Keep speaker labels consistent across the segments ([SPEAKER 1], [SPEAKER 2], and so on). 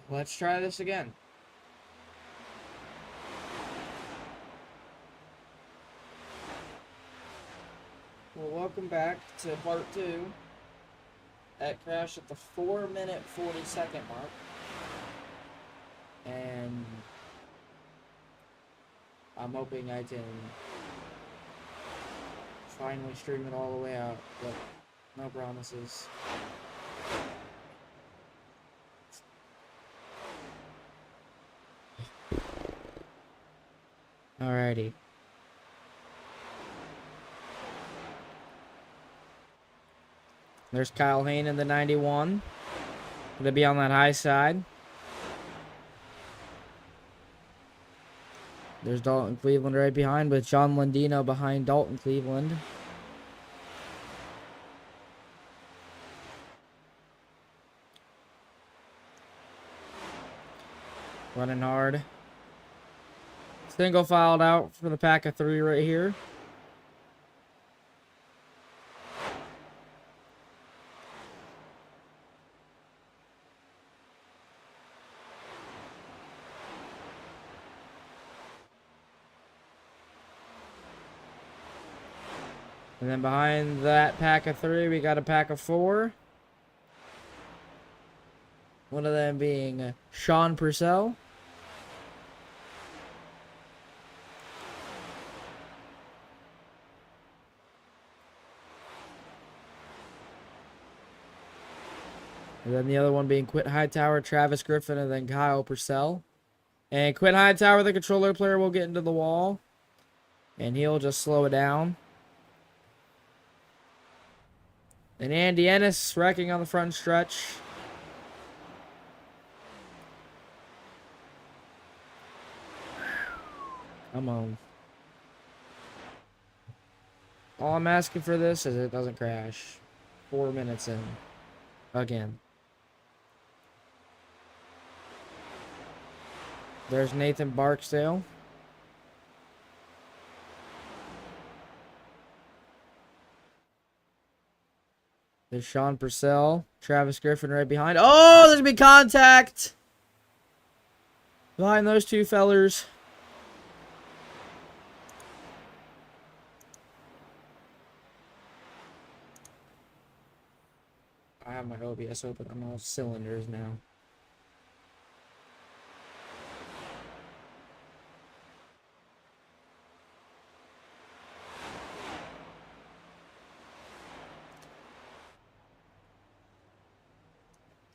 [SPEAKER 1] Let's try this again. Well, welcome back to part 2. That crashed at the 4-minute 40-second mark. And I'm hoping I can finally stream it all the way out, but no promises. Alrighty. There's Kyle Hayne in the 91. Gonna be on that high side. There's Dalton Cleveland right behind, with John Landino behind Dalton Cleveland. Running hard. Single filed out for the pack of 3 right here. And then behind that pack of 3, we got a pack of 4. One of them being Sean Purcell. And then the other one being Quint Hightower, Travis Griffin, and then Kyle Purcell. And Quint Hightower, the controller player, will get into the wall. And he'll just slow it down. And Andy Ennis wrecking on the front stretch. Come on. All I'm asking for this is it doesn't crash. 4 minutes in. Again. There's Nathan Barksdale. There's Sean Purcell. Travis Griffin right behind. Oh, there's gonna be contact behind those two fellers. I have my OBS open. I'm all cylinders now.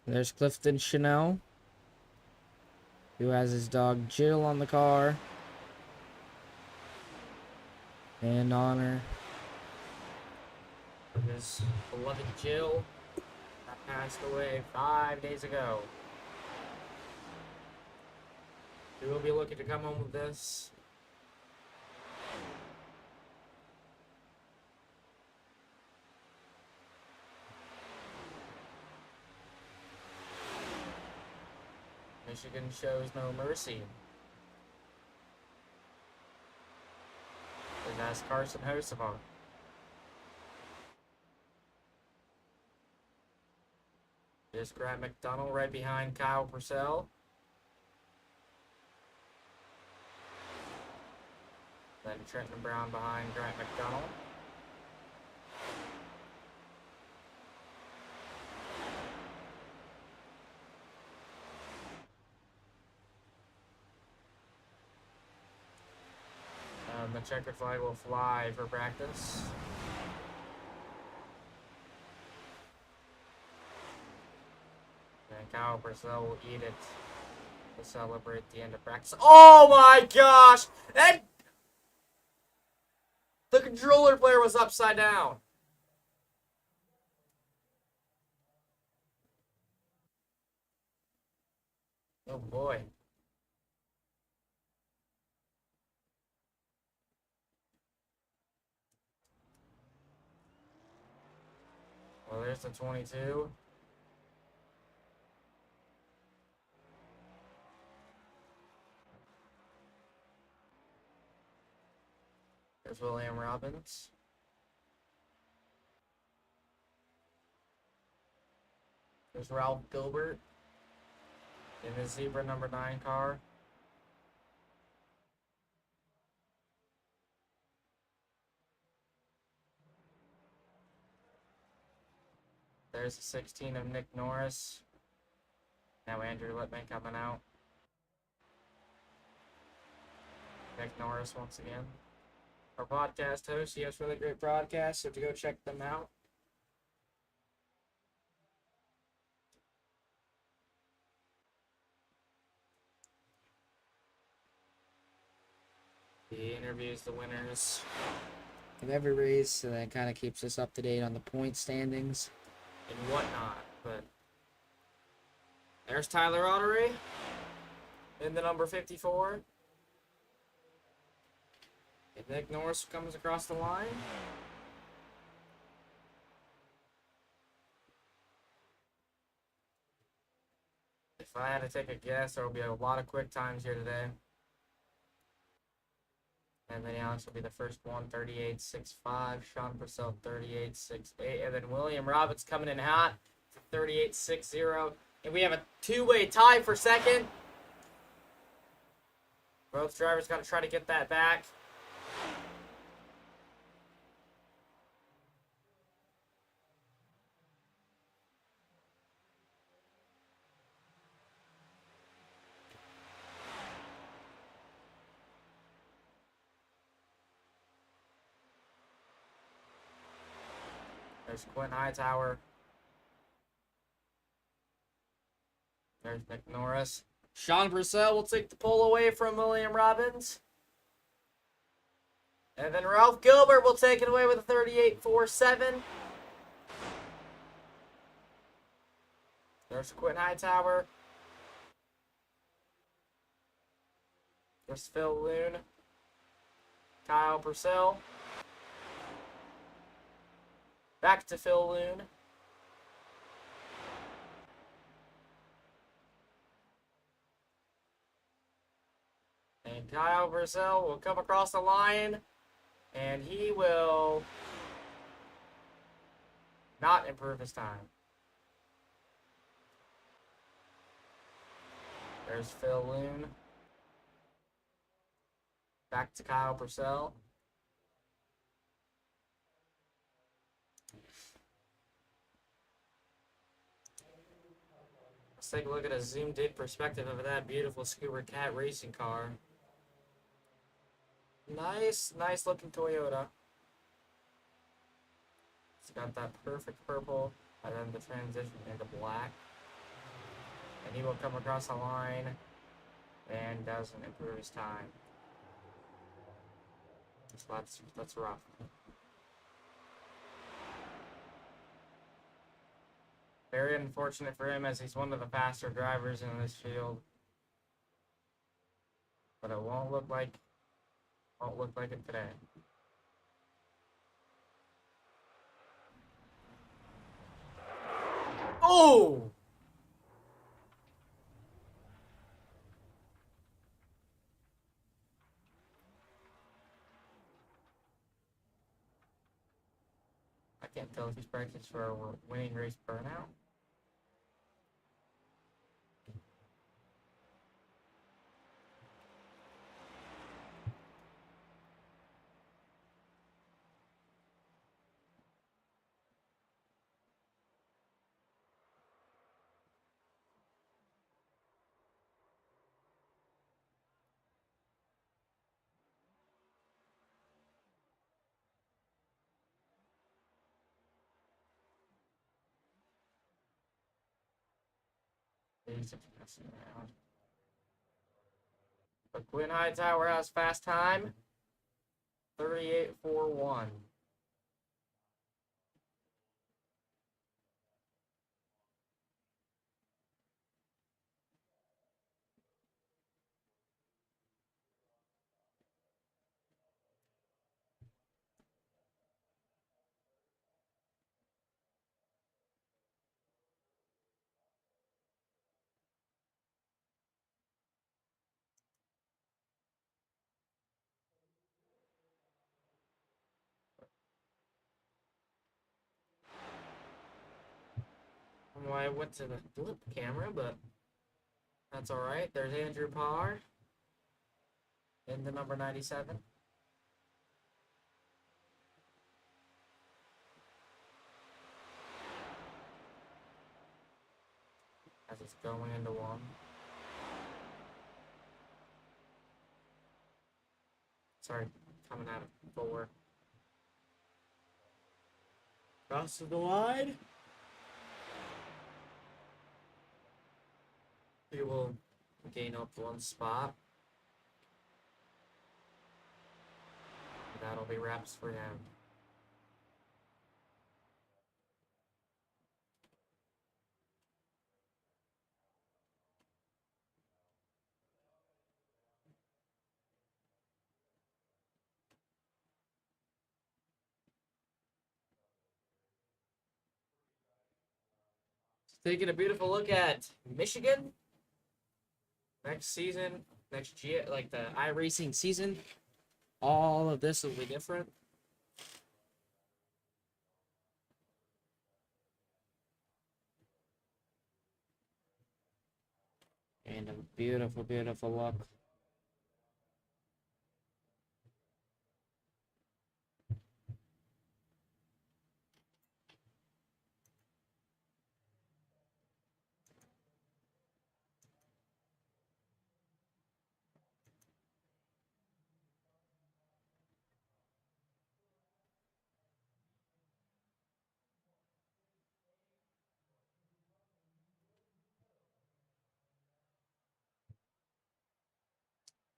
[SPEAKER 1] There's Clifton Channell, who has his dog Jill on the car. In honor of his beloved Jill that passed away 5 days ago. We will be looking to come home with this. Michigan shows no mercy. And that's Carson Hocevar. There's Grant McDonald right behind Kyle Purcell. Then Trenton Brown behind Grant McDonald. The checkered flag will fly for practice. And Kyle Purcell will eat it to celebrate the end of practice. Oh my gosh! And the controller player was upside down. Oh boy. Well, there's the 22. There's William Robbins. There's Ralph Gilbert. in the zebra number 9 car. There's the 16 of Nick Norris. Now Andrew Lippman coming out. Nick Norris once again. Our podcast host, he has really great broadcasts, so to go check them out. He interviews the winners of every race, and then kind of keeps us up to date on the point standings and whatnot. But there's Tyler Ottery in the number 54. And Nick Norris comes across the line. If I had to take a guess, there will be a lot of quick times here today. Anthony Alex will be the first one, 38.65. Sean Purcell, 38.68. And then William Roberts coming in hot for 38.60. And we have a two-way tie for second. Both drivers got to try to get that back. There's Quinn Hightower. There's Nick Norris. Sean Purcell will take the pole away from William Robbins. And then Ralph Gilbert will take it away with a 38.47. There's Quinn Hightower. There's Phil Loon. Kyle Purcell. Back to Phil Loon. And Kyle Purcell will come across the line. And he will not improve his time. There's Phil Loon. Back to Kyle Purcell. Let's take a look at a zoomed-in perspective of that beautiful Scuba Cat racing car. Nice looking Toyota. It's got that perfect purple, and then the transition into black. And he will come across the line and doesn't improve his time. That's rough. Very unfortunate for him, as he's one of the faster drivers in this field. But it won't look like it today. Oh! I can't tell if he's practiced for a winning race burnout. He's just messing around. But Quinn Hightower has fast time. 38.41. Well, I went to the flip camera, but That's all right. There's Andrew Parr in the number 97. As it's going into one. Sorry, coming out of 4. Crosses the line. He will gain up 1 spot. That'll be wraps for him. Taking a beautiful look at Michigan next season, next year, like the iRacing season. All of this will be different. And a beautiful, beautiful look.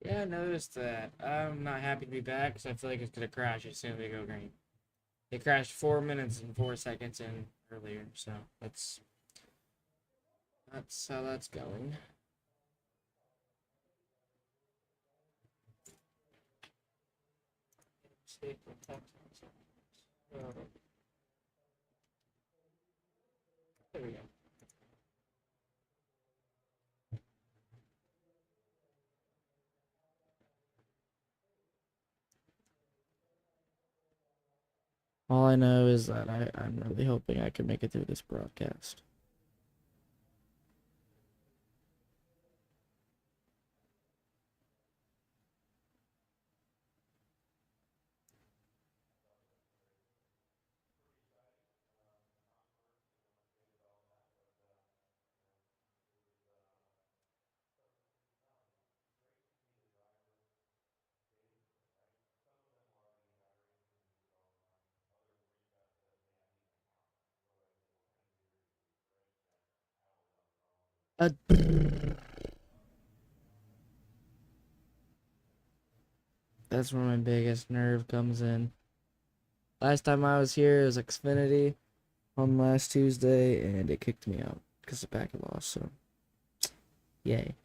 [SPEAKER 1] Yeah, I noticed that. I'm not happy to be back because I feel like it's going to crash as soon as we go green. It crashed 4 minutes and 4 seconds in earlier, so that's how that's going. There we go. All I know is that I'm really hoping I can make it through this broadcast. That's where my biggest nerve comes in. Last time I was here, it was Xfinity on last Tuesday, and it kicked me out because the packet lost, so yay.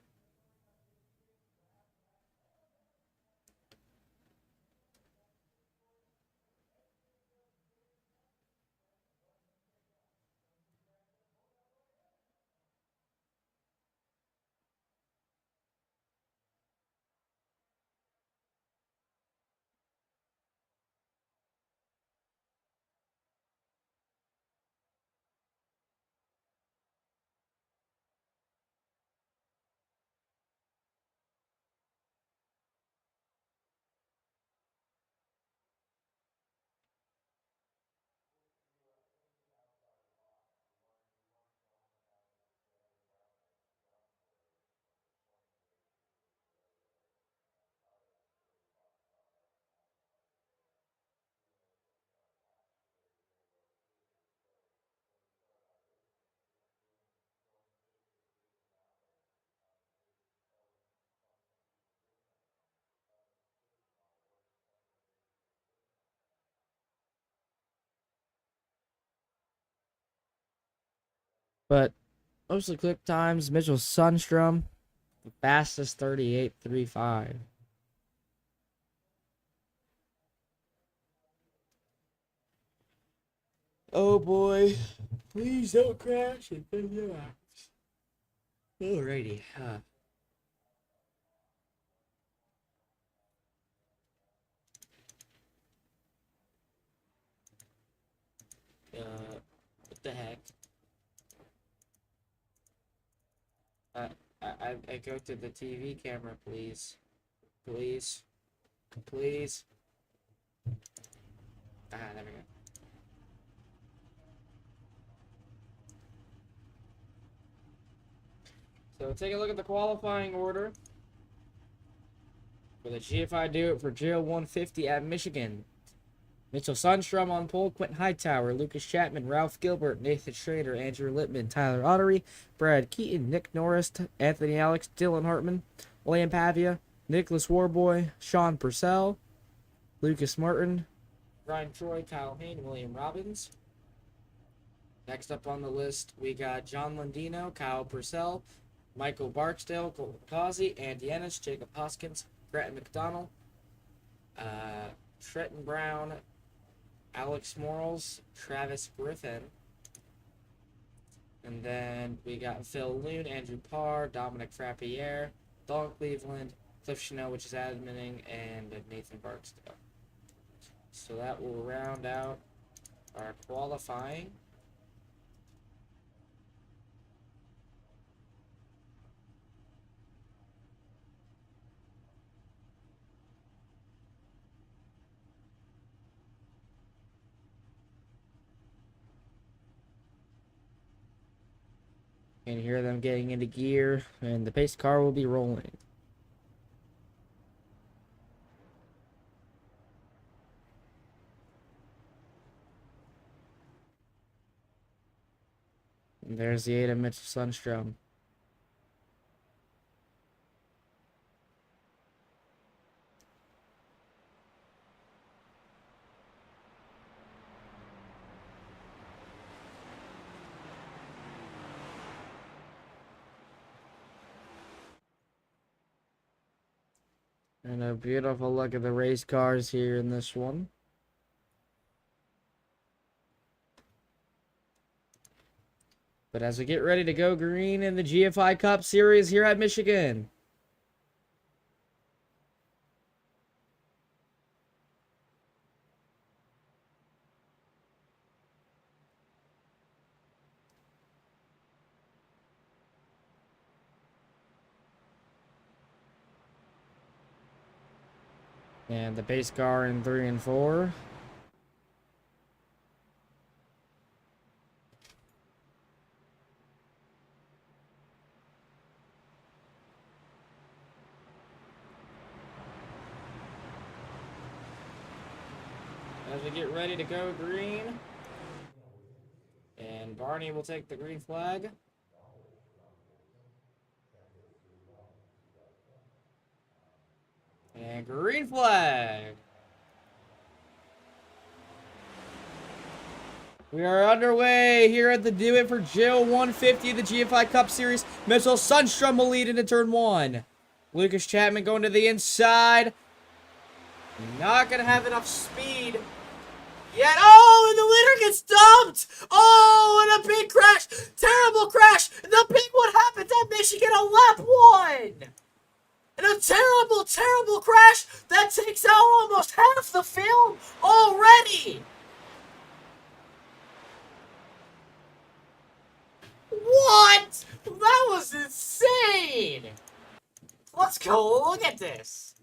[SPEAKER 1] But mostly quick times, Mitchell Sundstrom, the fastest 38.35. Oh boy, please don't crash and relax. Alrighty, what the heck? I go to the TV camera, please. Please. Please. Ah, there we go. So take a look at the qualifying order. For the GFI do it for GL 150 at Michigan. Mitchell Sundstrom on pole, Quentin Hightower, Lucas Chapman, Ralph Gilbert, Nathan Schrader, Andrew Lippman, Tyler Ottery, Brad Keaton, Nick Norris, Anthony Alex, Dylan Hartman, William Pavia, Nicholas Warboy, Sean Purcell, Lucas Martin, Ryan Troy, Kyle Hayne, William Robbins. Next up on the list, we got John Landino, Kyle Purcell, Michael Barksdale, Colton Causey, Andy Ennis, Jacob Hoskins, Gretton McDonald, Trenton Brown, Alex Morals, Travis Griffin. And then we got Phil Loon, Andrew Parr, Dominic Frappiere, Don Cleveland, Cliff Channell, which is adminning, and Nathan Barksdale. So that will round out our qualifying. And hear them getting into gear, and the pace car will be rolling. And there's the 8 of Mitchell Sundstrom. And a beautiful look at the race cars here in this one. But as we get ready to go green in the GFI Cup Series here at Michigan. And the base car in 3 and 4. As we get ready to go green. And Barney will take the green flag. And green flag. We are underway here at the Do It for Jill 150, the GFI Cup Series. Mitchell Sundstrom will lead into turn 1. Lucas Chapman going to the inside. Not going to have enough speed yet. Oh, and the leader gets dumped. Oh, and a big crash. Terrible crash. The big one happens at Michigan on lap 1. And a terrible, terrible crash that takes out almost half the field already. What? That was insane. Let's go look at this.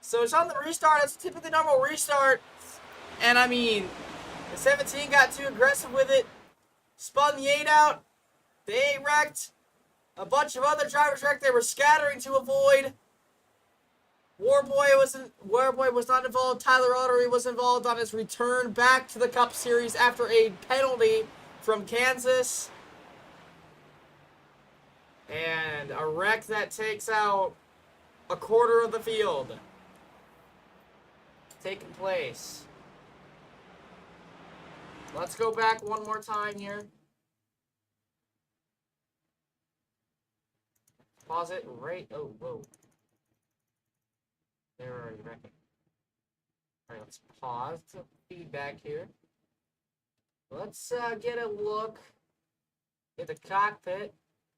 [SPEAKER 1] So it's on the restart. It's typically normal restart. And I mean, the 17 got too aggressive with it. Spun the 8 out. The 8 wrecked. A bunch of other drivers wrecked. They were scattering to avoid. Warboy was not involved. Tyler Ottery was involved on his return back to the Cup Series after a penalty from Kansas. And a wreck that takes out a quarter of the field. Taking place. Let's go back one more time here. Pause it right. Oh, whoa. They're already wrecking. Alright, let's pause the feedback here. Let's get a look at the cockpit.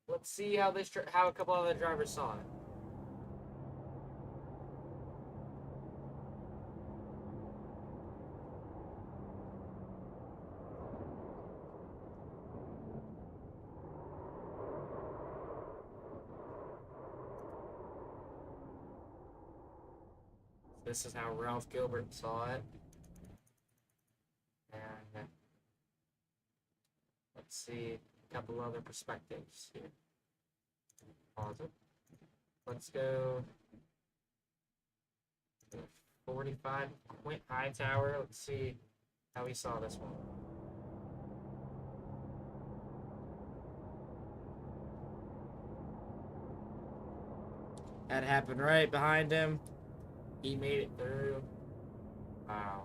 [SPEAKER 1] Let's see how how a couple other drivers saw it. This is how Ralph Gilbert saw it. And let's see a couple other perspectives here. Pause it. Let's go 45 Quint Hightower. Let's see how he saw this one. That happened right behind him. He made it through. Wow.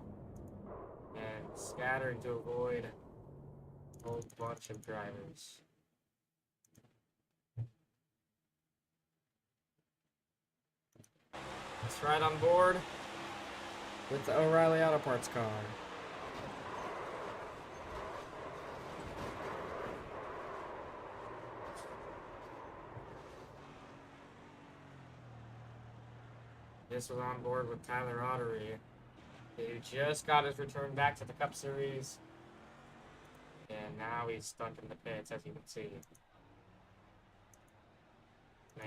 [SPEAKER 1] And scattering to avoid a whole bunch of drivers. Let's ride on board with the O'Reilly Auto Parts car. This was on board with Tyler Ottery, who just got his return back to the Cup Series. And now he's stuck in the pits, as you can see. Man.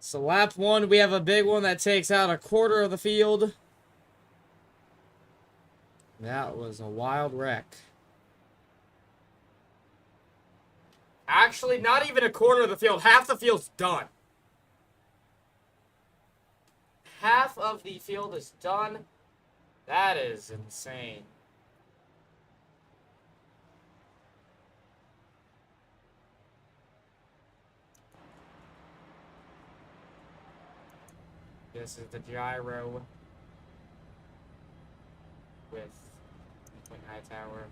[SPEAKER 1] So lap 1, we have a big one that takes out a quarter of the field. That was a wild wreck. Actually, not even a quarter of the field. Half the field's done. Half of the field is done. That is insane. This is the gyro with Quint Hightower.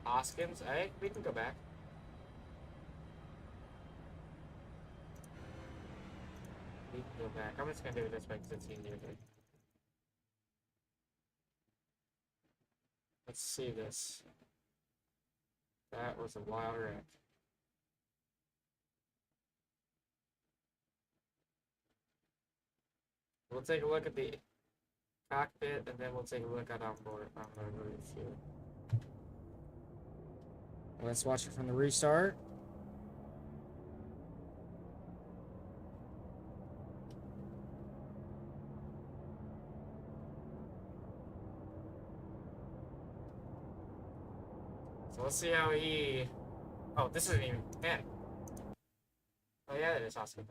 [SPEAKER 1] Hoskins, we can go back. We can go back. I'm just gonna do it this way because it's easier here. Let's see this. That was a wild wreck. We'll take a look at the cockpit, and then we'll take a look at onboard on the roof here. Let's watch it from the restart. So let's see how he... Oh, this isn't even... Man. Oh yeah, that is awesome.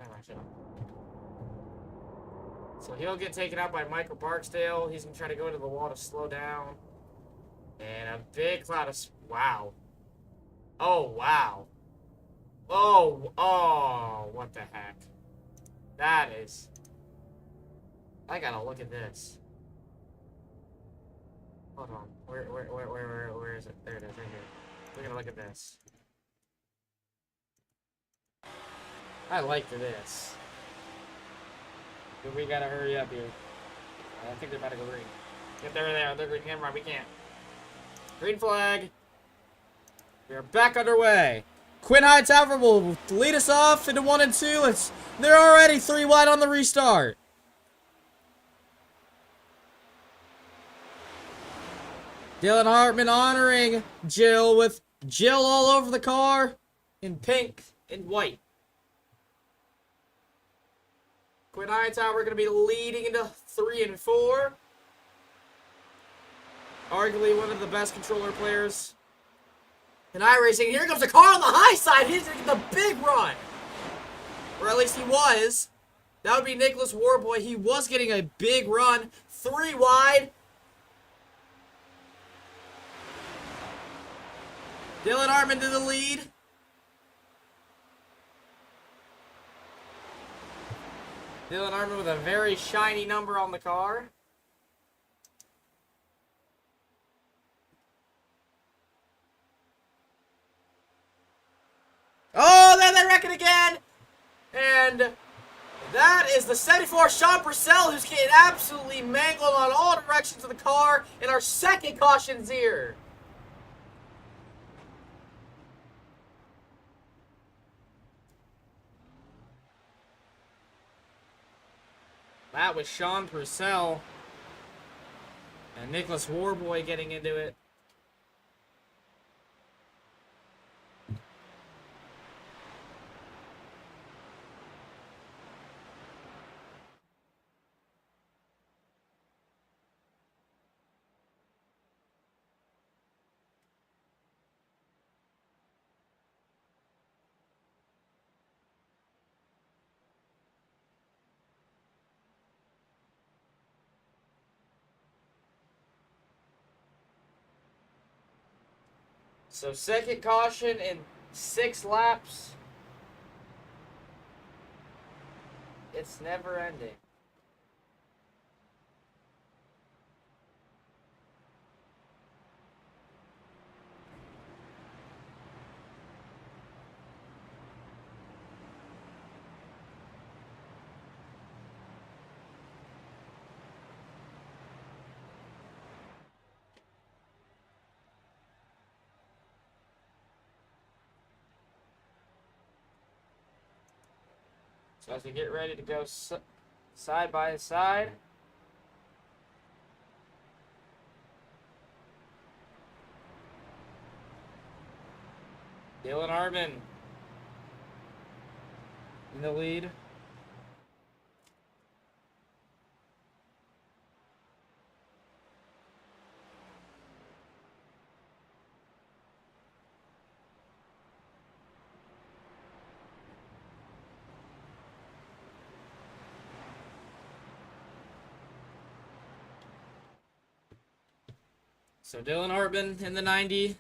[SPEAKER 1] So he'll get taken out by Michael Barksdale. He's going to try to go into the wall to slow down. And a big cloud of... Wow. Oh, wow. Oh, what the heck. That is... I gotta look at this. Hold on. Where is it? There it is, right here. We're gonna look at this. I like this. But we gotta hurry up here. I think they're about to go green. If they're there, they're green. Never mind, we can't. Green flag. We are back underway. Quint Hightower will lead us off into 1 and 2. They're already 3 wide on the restart. Dylan Hartman honoring Jill with Jill all over the car in pink and white. Quint Hightower going to be leading into 3 and 4. Arguably one of the best controller players in iRacing. Here comes the car on the high side. He's getting the big run. Or at least he was. That would be Nicholas Warboy. He was getting a big run. 3 wide. Dylan Hartman to the lead. Dylan Hartman with a very shiny number on the car. Oh, then they wreck it again. And that is the 74 Sean Purcell, who's getting absolutely mangled on all directions of the car. And our second caution's here. That was Sean Purcell and Nicholas Warboy getting into it. So second caution in 6 laps. It's never ending. So as we get ready to go side by side. Dylan Hartman in the lead. So Dylan Hartman in the 90.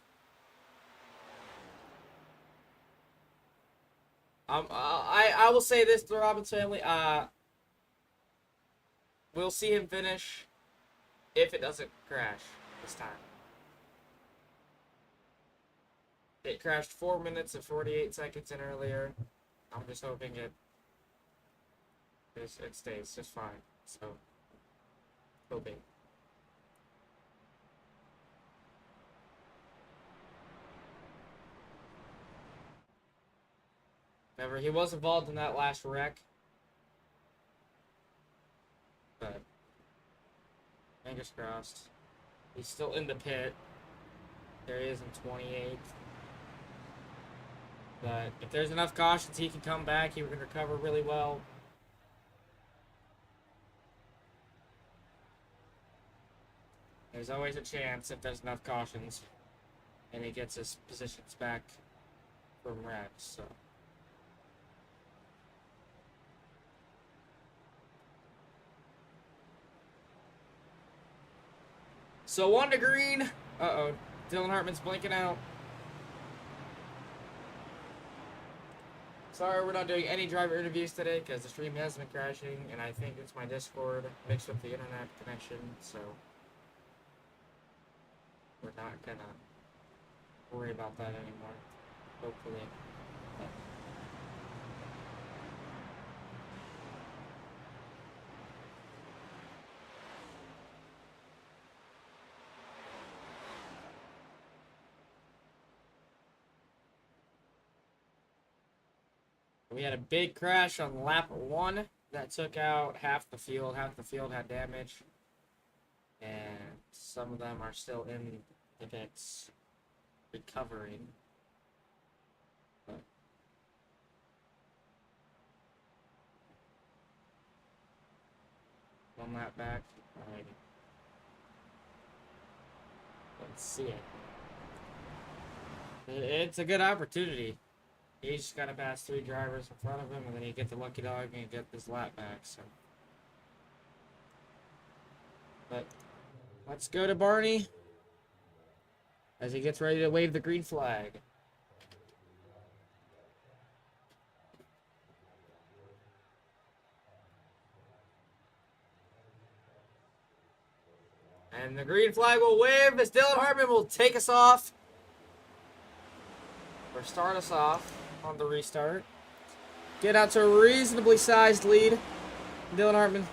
[SPEAKER 1] I will say this to the Robbins family. We'll see him finish if it doesn't crash this time. It crashed 4 minutes and 48 seconds in earlier. I'm just hoping it stays just fine. So, hoping. Remember, he was involved in that last wreck. But, fingers crossed. He's still in the pit. There he is in 28th. But if there's enough cautions, he can come back. He can recover really well. There's always a chance if there's enough cautions. And he gets his positions back from wrecks, so. So 1 to green. Uh-oh. Dylan Hartman's blinking out. Sorry, we're not doing any driver interviews today because the stream has been crashing, and I think it's my Discord mixed with the internet connection, so we're not gonna worry about that anymore, hopefully. We had a big crash on lap 1 that took out half the field. Half the field had damage. And some of them are still in the pits recovering. But one lap back. Alrighty. Let's see it. It's a good opportunity. He's just got to pass 3 drivers in front of him, and then you get the lucky dog and you get this lap back. So, but let's go to Barney as he gets ready to wave the green flag. And the green flag will wave as Dylan Hartman will take us off, or start us off on the restart. Get out to a reasonably sized lead. Dylan Hartman.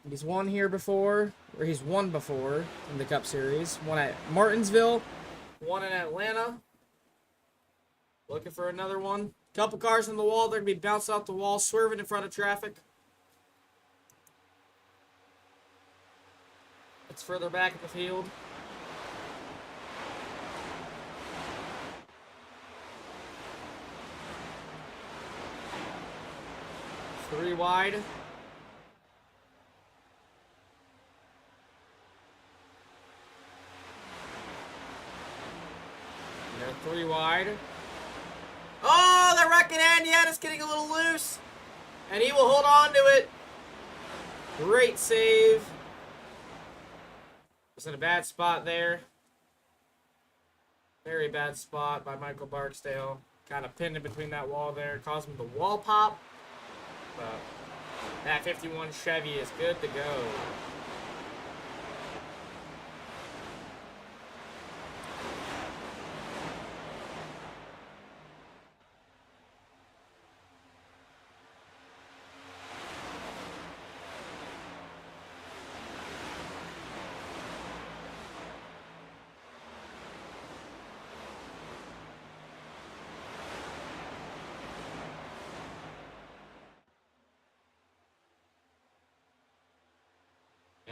[SPEAKER 1] He's won here before, or he's won before in the Cup Series. Won at Martinsville, won in Atlanta. Looking for another one. Couple cars on the wall. They're going to be bounced off the wall, swerving in front of traffic. It's further back in the field. Three wide. They're 3 wide. Oh, they're wrecking Andiana's getting a little loose. And he will hold on to it. Great save. Was in a bad spot there. Very bad spot by Michael Barksdale. Kind of pinned in between that wall there. Caused him the wall pop. But that 51 Chevy is good to go.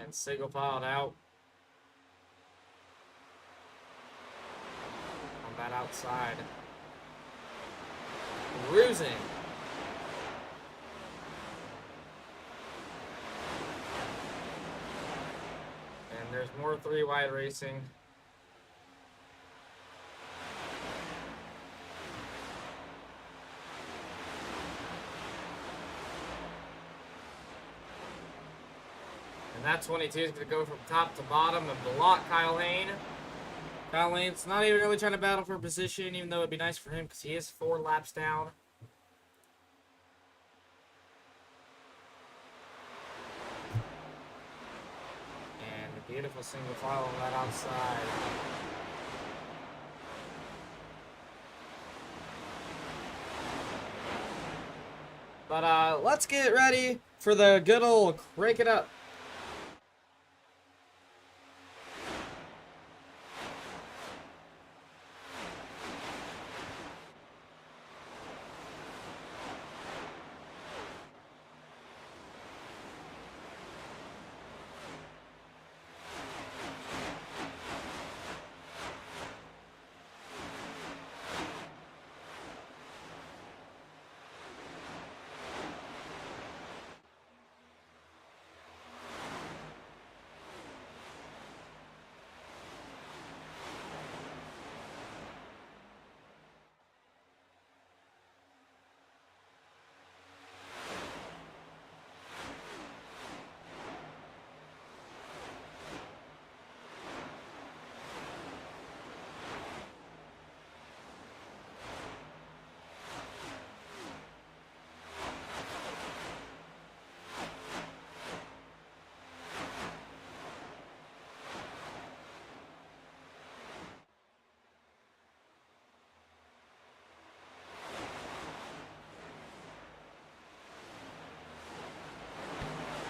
[SPEAKER 1] And single filed out on that outside. Cruising. And there's more 3 wide racing. And that 22 is going to go from top to bottom and block Kyle Lane. Kyle Lane's not even really trying to battle for position, even though it'd be nice for him because he is 4 laps down. And a beautiful single file on that outside. But let's get ready for the good old crank it up.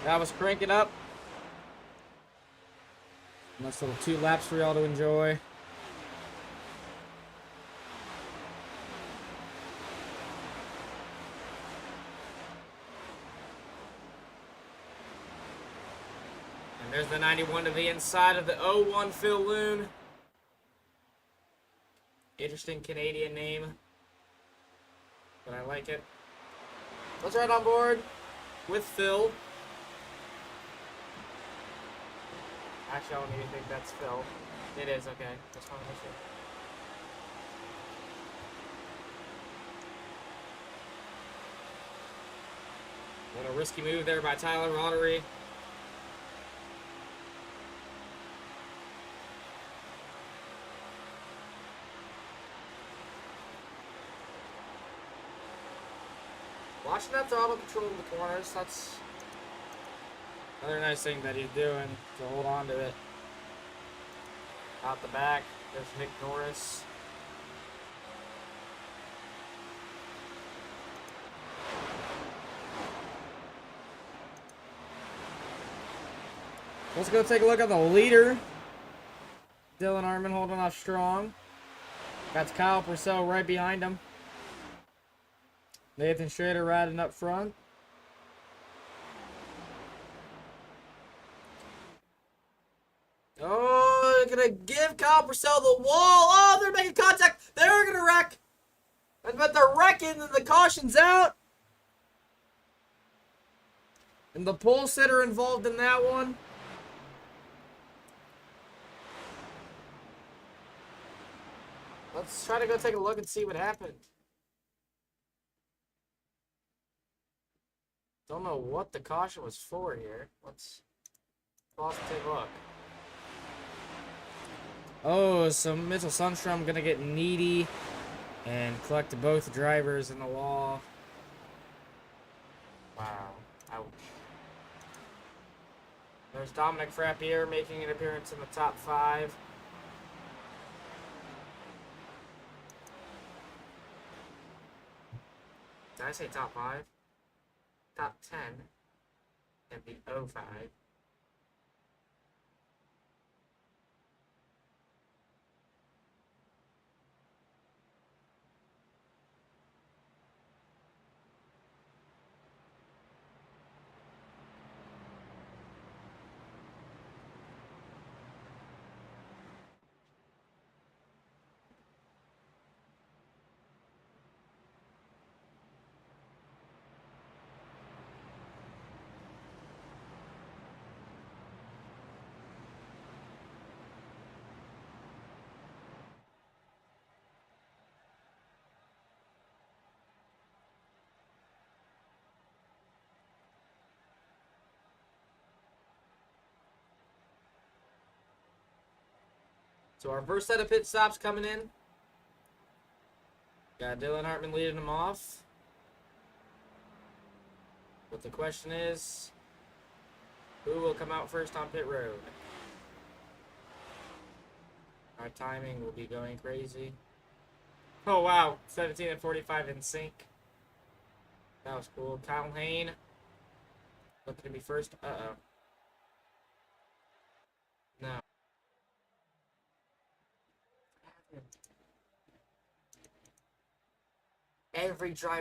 [SPEAKER 1] That was Crank It Up. Nice little 2 laps for y'all to enjoy. And there's the 91 to the inside of the 01 Phil Loon. Interesting Canadian name, but I like it. Let's ride on board with Phil. Actually, I don't even think that's Phil. It is, okay. That's fine. What a risky move there by Tyler Roddery. Watching that throttle control in the corners, that's another nice thing that he's doing to hold on to it. Out the back, there's Nick Norris. Let's go take a look at the leader. Dylan Arman holding off strong. Got Kyle Purcell right behind him. Nathan Schrader riding up front. Oh, they're going to give Kyle Purcell the wall. Oh, they're making contact. They're going to wreck. But they're wrecking and the caution's out. And the pole sitter involved in that one. Let's try to go take a look and see what happened. Don't know what the caution was for here. Let's pause and take a look. Oh, so Mitchell Sundstrom gonna get needy and collect both drivers in the wall. Wow. Ouch. There's Dominic Frappier making an appearance in the top 5. Did I say top 5? Top 10 and the 05. So our first set of pit stops coming in. Got Dylan Hartman leading them off. But the question is, who will come out first on pit road? Our timing will be going crazy. Oh wow, 17 and 45 in sync. That was cool. Kyle Hayne looking to be first. Uh-oh. No. Every driver